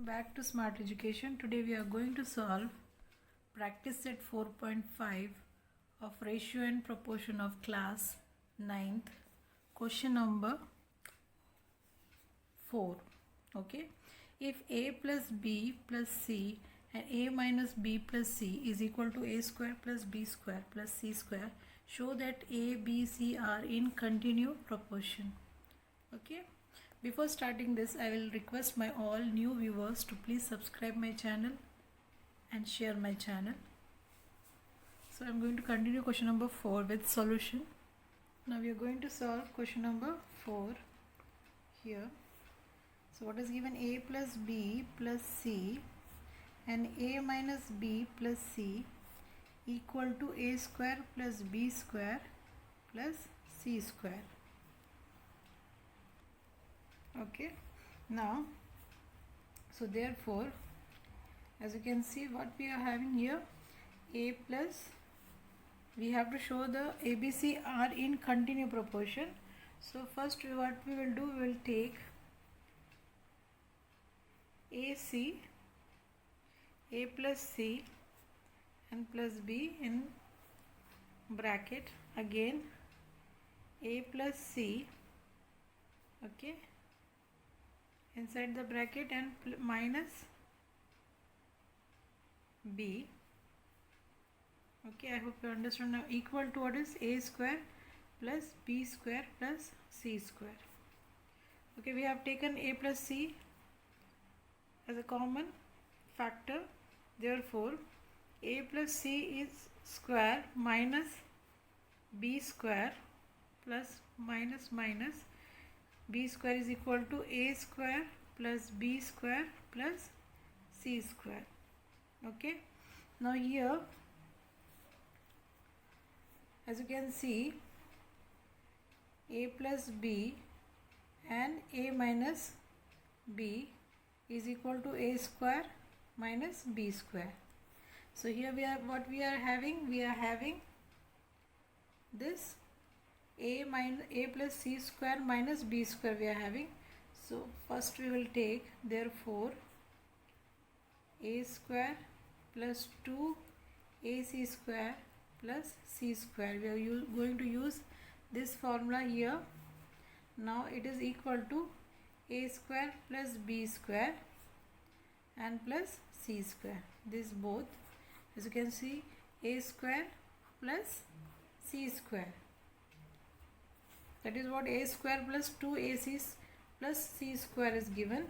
back to Smart Education. Today we are going to solve practice set 4.5 of ratio and proportion of class 9th, question number 4. Okay, if a plus b plus c and a minus b plus c is equal to a square plus b square plus c square, show that a, b, c are in continuous proportion. Okay, before starting this, I will request my all new viewers to please subscribe my channel and share my channel. So I am going to continue question number 4 with solution. Now we are going to solve question number 4 here. So what is given? A plus b plus c and a minus b plus c equal to a square plus b square plus c square. Okay, now so therefore, as you can see, what we are having here, a plus, we have to show the ABC are in continuous proportion. So first what we will do, we will take AC, a plus c and plus b in bracket, again a plus c, okay, inside the bracket, and minus b. Okay, I hope you understand now, equal to what is a square plus b square plus c square. Okay, we have taken a plus c as a common factor, therefore a plus c is square minus b square plus minus b square is equal to a square plus b square plus c square. Okay, now here as you can see, a plus b and a minus b is equal to a square minus b square. So here we are, what we are having, we are having this a plus c square minus b square we are having. So first we will take, therefore a square plus 2ac square plus c square. We are going to use this formula here. Now it is equal to a square plus b square and plus c square. This both, as you can see, a square plus c square. That is what a square plus 2ac plus c square is given.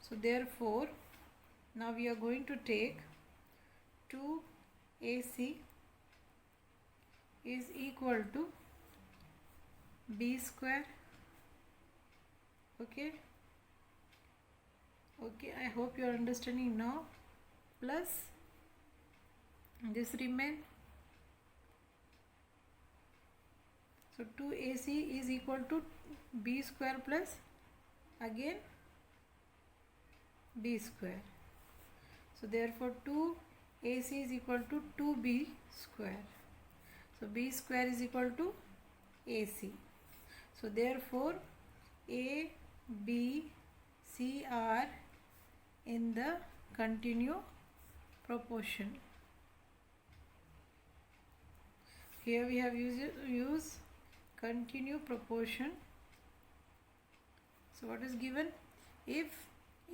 So therefore, now we are going to take 2ac is equal to b square. Okay, I hope you are understanding now, plus this remain. So 2ac is equal to b square plus again b square. So therefore 2ac is equal to 2b square. So b square is equal to ac. So therefore a, b, c are in the continuous proportion. Here we have used continuous proportion. So what is given? If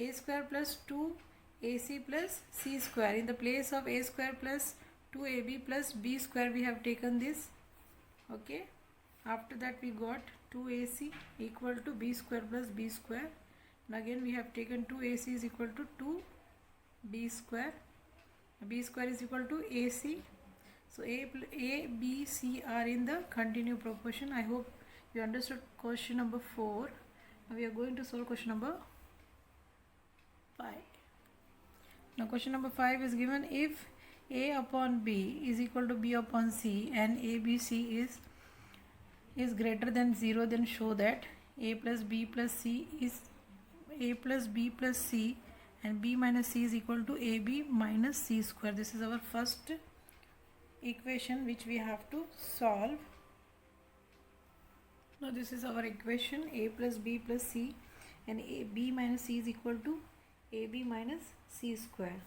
a square plus 2ac plus c square, in the place of a square plus 2ab plus b square we have taken this. Okay, after that we got 2ac equal to b square plus b square, and again we have taken 2ac is equal to 2b square, b square is equal to ac. So a, b, c are in the continuous proportion. I hope you understood question number 4. Now we are going to solve question number 5. Now question number 5 is given, if a upon b is equal to b upon c and abc is greater than 0, then show that a plus b plus c is a plus b plus c and b minus c is equal to ab minus c square. This is our first equation which we have to solve. Now this is our equation, a plus b plus c and b minus c is equal to AB minus C square.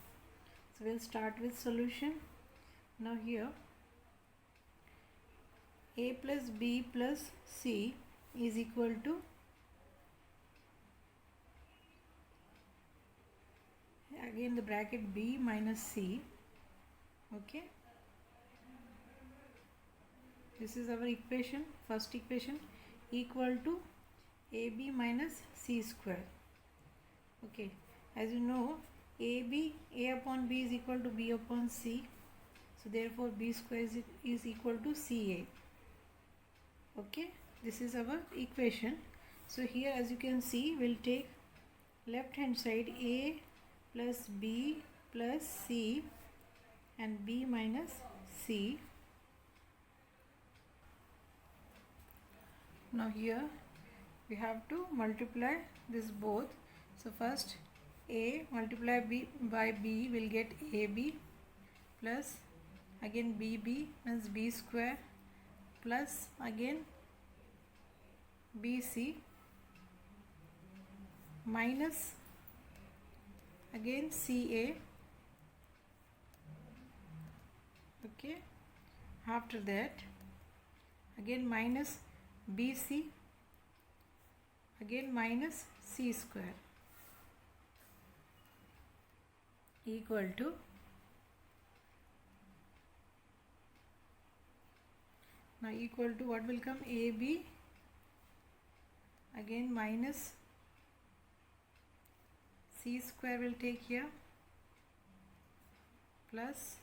So we'll start with solution. Now here A plus B plus C is equal to again the bracket B minus C. Okay, this is our equation, first equation, equal to AB minus C square. Okay, as you know, A upon B is equal to B upon C. So therefore B square is equal to CA. Okay, this is our equation. So here as you can see, we'll take left hand side A plus B plus C and B minus C. Now here we have to multiply this both. So first A multiply B by B will get AB plus again BB means B square plus again BC minus again CA. Okay, after that again minus BC again minus C square equal to now equal to what will come, AB again minus C square will take here plus,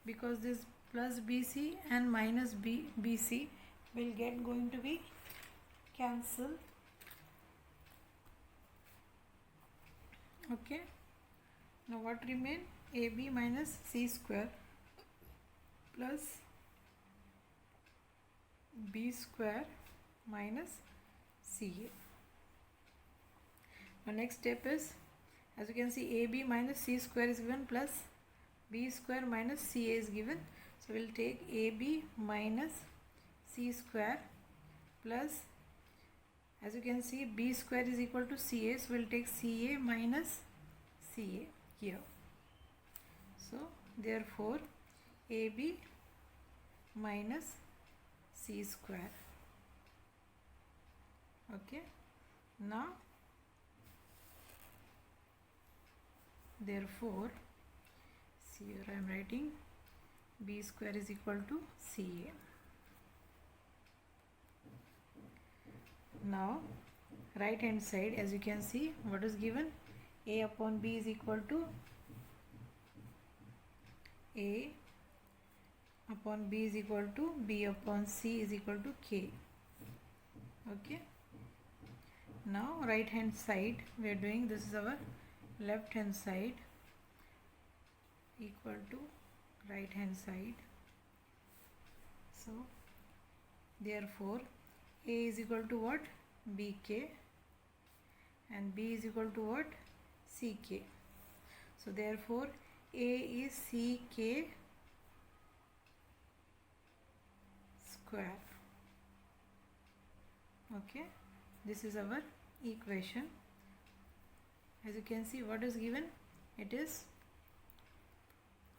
because this plus BC and minus BC will get going to be cancelled. Okay, now what remain, AB minus C square plus B square minus CA. Now next step is, as you can see, AB minus C square is given plus B square minus CA is given. So we'll take AB minus C square plus, as you can see, B square is equal to CA. So we'll take CA minus CA here. So therefore AB minus C square. Okay, now therefore here I am writing B square is equal to CA. Now right hand side, as you can see, what is given, A upon B is equal to A upon B is equal to B upon C is equal to K. Okay, now right hand side we are doing, this is our left hand side equal to right hand side. So therefore A is equal to what, BK, and B is equal to what, CK. So therefore A is CK square. Okay, this is our equation. As you can see, what is given, it is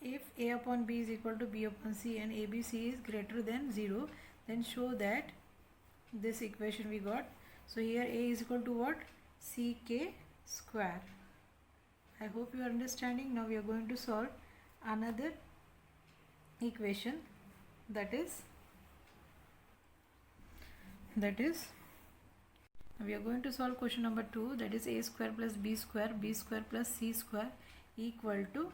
if A upon B is equal to B upon C and ABC is greater than 0, then show that this equation we got. So here A is equal to what, CK square. I hope you are understanding. Now we are going to solve another equation, that is we are going to solve question number 2, that is A square plus B square plus C square equal to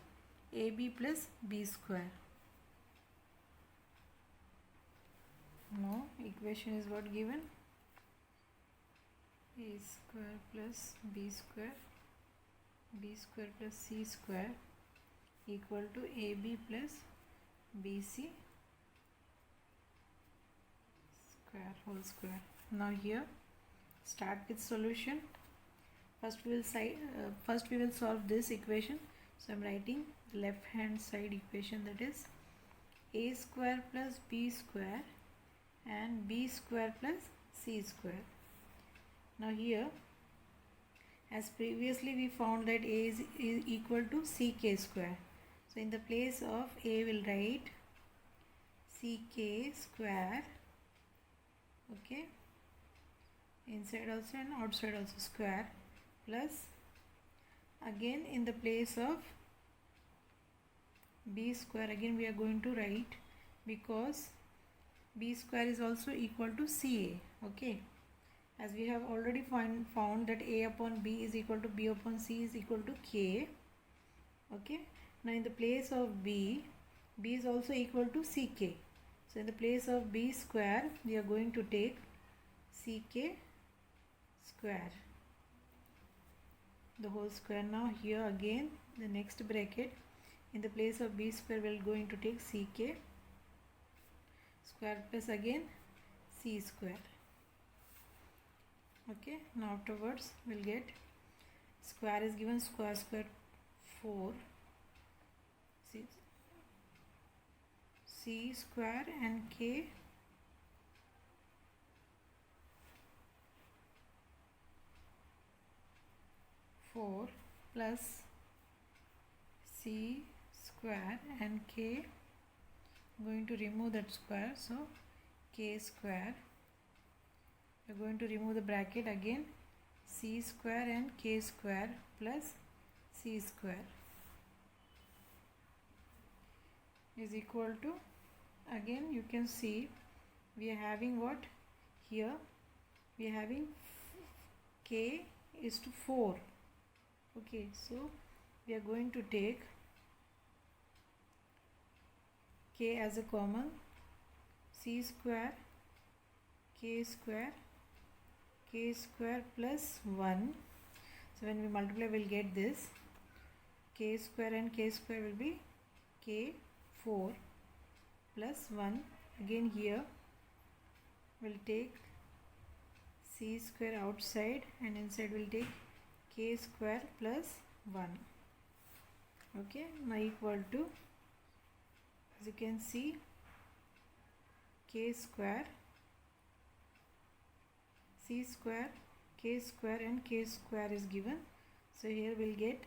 AB plus B square. Now equation is what given, A square plus B square plus C square equal to AB plus BC square whole square. Now here start with solution. First we will solve this equation. So I am writing the left hand side equation, that is A square plus B square and B square plus C square. Now here, as previously we found that a is equal to ck square. So in the place of a we'll write ck square, okay, inside also and outside also square, plus again in the place of b square again we are going to write, because b square is also equal to ca, okay, as we have already found that a upon b is equal to b upon c is equal to k, okay. Now in the place of b is also equal to ck, so in the place of b square we are going to take ck square, the whole square. Now here again the next bracket, in the place of b square we are going to take ck square plus again c square, okay. Now afterwards we'll get square is given, square 4 c square and k four plus c square and k, going to remove that square, so k square, we are going to remove the bracket again, c square and k square plus c square is equal to, again you can see we are having what here, we are having k is to 4, okay. So we are going to take k as a common, c square k square plus 1, so when we multiply we'll get this k square and k square will be k 4 plus 1, again here we'll take c square outside and inside we'll take k square plus 1, okay. Now equal to, as you can see, k square c square k square and k square is given, so here we'll get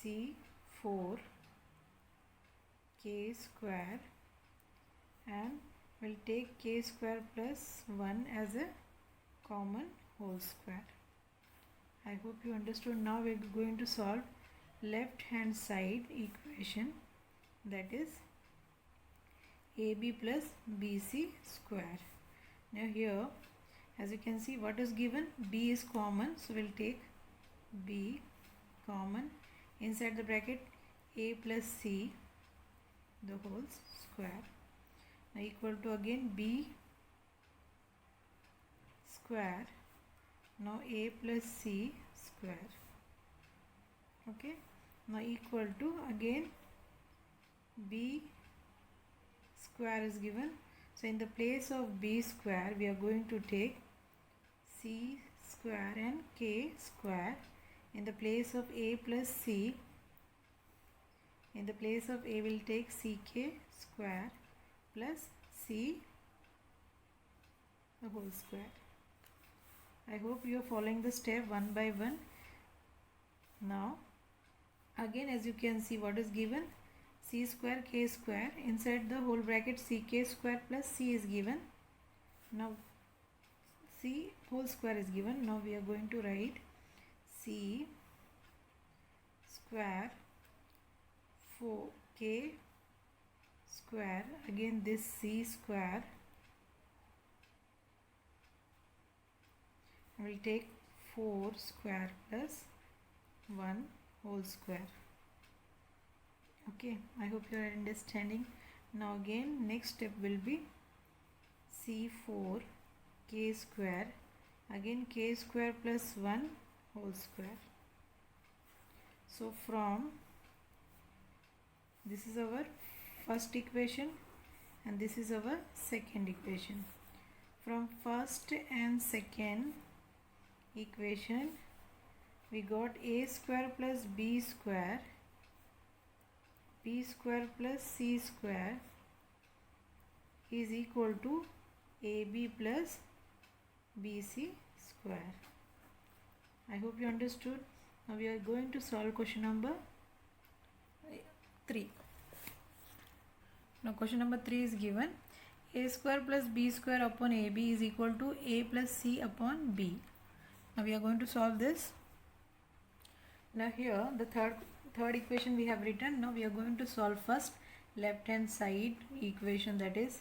c4 k square and we'll take k square plus 1 as a common whole square. I hope you understood. Now we're going to solve left hand side equation, that is ab plus bc square. Now here as you can see what is given, b is common, so we'll take b common, inside the bracket a plus c the whole square, now equal to again b square, now a plus c square, okay. Now equal to again b square is given, so in the place of b square we are going to take c square and k square, in the place of a plus c, in the place of a will take ck square plus c the whole square. I hope you are following the step one by one. Now again as you can see what is given, c square k square, inside the whole bracket ck square plus c is given, now c whole square is given, now we are going to write c square 4k square, again this c square, I will take 4 square plus 1 whole square, okay. I hope you are understanding. Now again next step will be c4 k square, again k square plus 1 whole square. So from this is our first equation and this is our second equation. From first and second equation we got a square plus b square plus c square is equal to ab plus BC square. I hope you understood. Now we are going to solve question number 3. Now question number 3 is given. A square plus B square upon AB is equal to A plus C upon B. Now we are going to solve this. Now here the third equation we have written. Now we are going to solve first left hand side equation, that is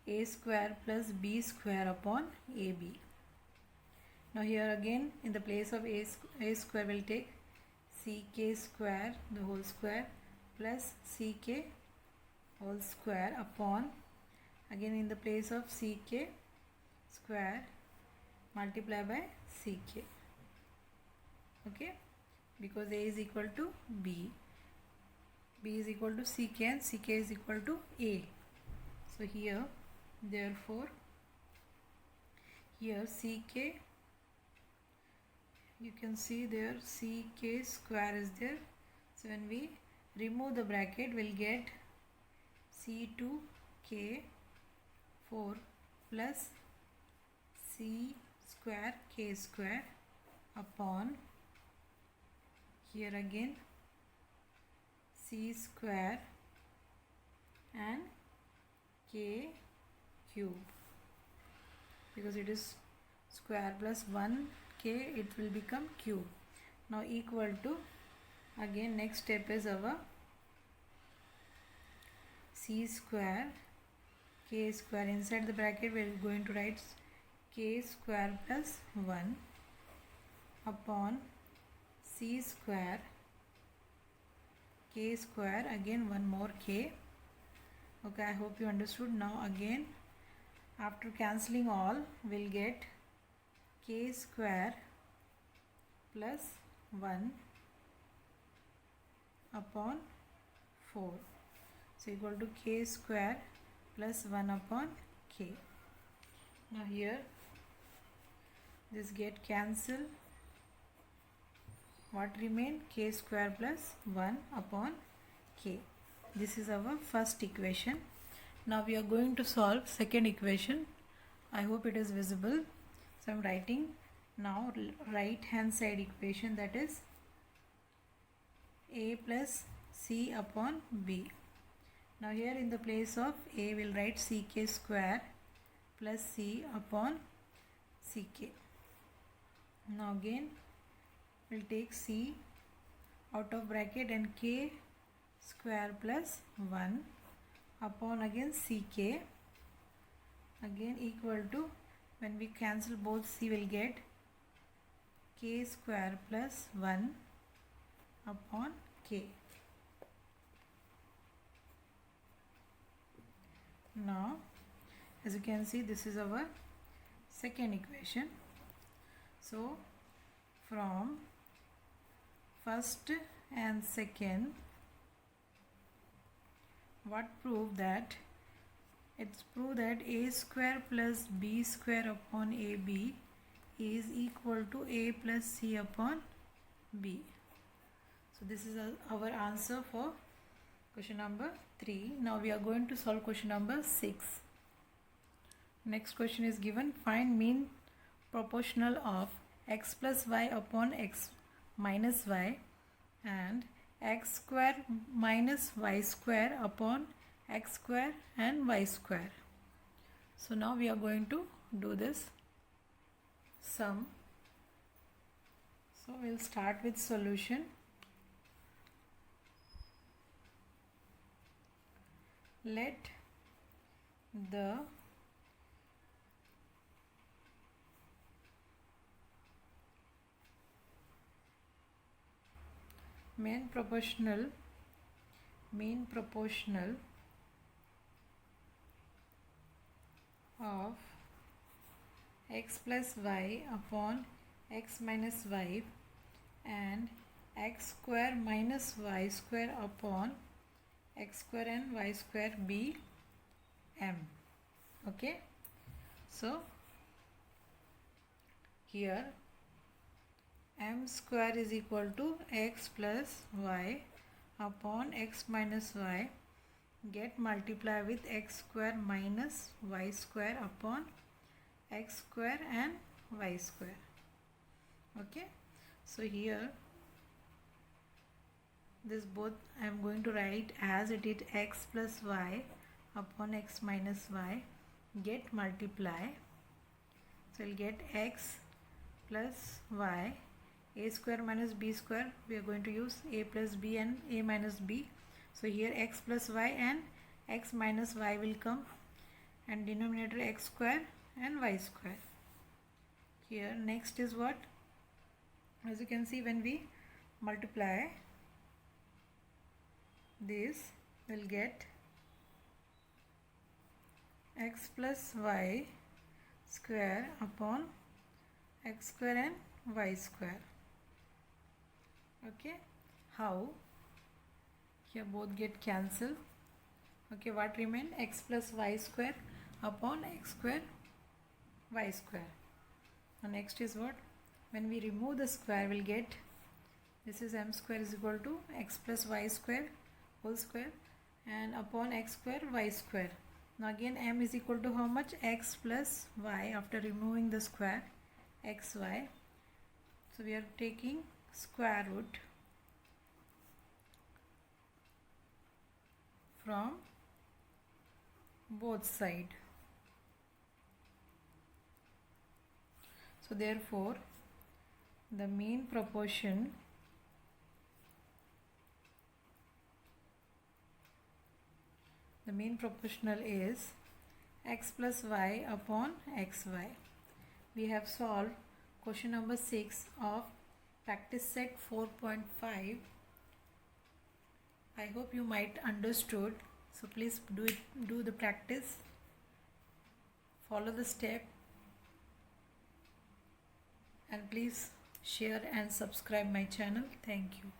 A square plus B square upon AB. Now here again in the place of A square we'll take CK square the whole square plus CK whole square upon, again in the place of CK square multiply by CK. Okay, because A is equal to B, B is equal to CK and CK is equal to A. So here therefore here CK, you can see there CK square is there. So when we remove the bracket we'll get C2K 4 plus C square K square upon, here again C square and K cube, because it is square plus 1K, it will become cube. Now equal to, again next step is our C square K square, inside the bracket we are going to write K square plus 1 upon C square K square, again one more K. Okay, I hope you understood. Now again after cancelling all we'll get K square plus 1 upon 4. So equal to K square plus 1 upon K. Now here this get cancelled. What remain? K square plus 1 upon K. This is our first equation. Now we are going to solve second equation. I hope it is visible. So I am writing now right hand side equation, that is A plus C upon B. Now here in the place of A we'll write CK square plus C upon CK. Now again we'll take C out of bracket and K square plus 1 upon again CK, again equal to, when we cancel both C we'll get K square plus 1 upon K. Now as you can see this is our second equation. So from first and second, what proved that? It's proved that A square plus B square upon AB is equal to A plus C upon B. So this is our answer for question number 3. Now we are going to solve question number 6. Next question is given. Find mean proportional of x plus y upon x minus y and x square minus y square upon x square and y square. So now we are going to do this sum. So we'll start with solution. Let the mean proportional of x plus y upon x minus y and x square minus y square upon x square and y square be m. Okay, so here m square is equal to x plus y upon x minus y get multiply with x square minus y square upon x square and y square. Okay, so here this both I am going to write as it is x plus y upon x minus y, get multiply. So I'll get x plus y, a square minus b square, we are going to use a plus b and a minus b. So here x plus y and x minus y will come, and denominator x square and y square. Here next is what, as you can see, when we multiply this, we'll get x plus y square upon x square and y square. Okay, how? Here both get cancelled. Okay, what remain? X plus y square upon x square y square. Now next is what? When we remove the square, we'll get, this is m square is equal to x plus y square whole square and upon x square y square. Now again m is equal to how much? X plus y after removing the square, xy. So we are taking square root from both sides. So therefore the mean proportional is x plus y upon xy. We have solved question number 6 of practice set 4.5. I hope you might understood. So please do the practice, follow the step, and please share and subscribe my channel. Thank you.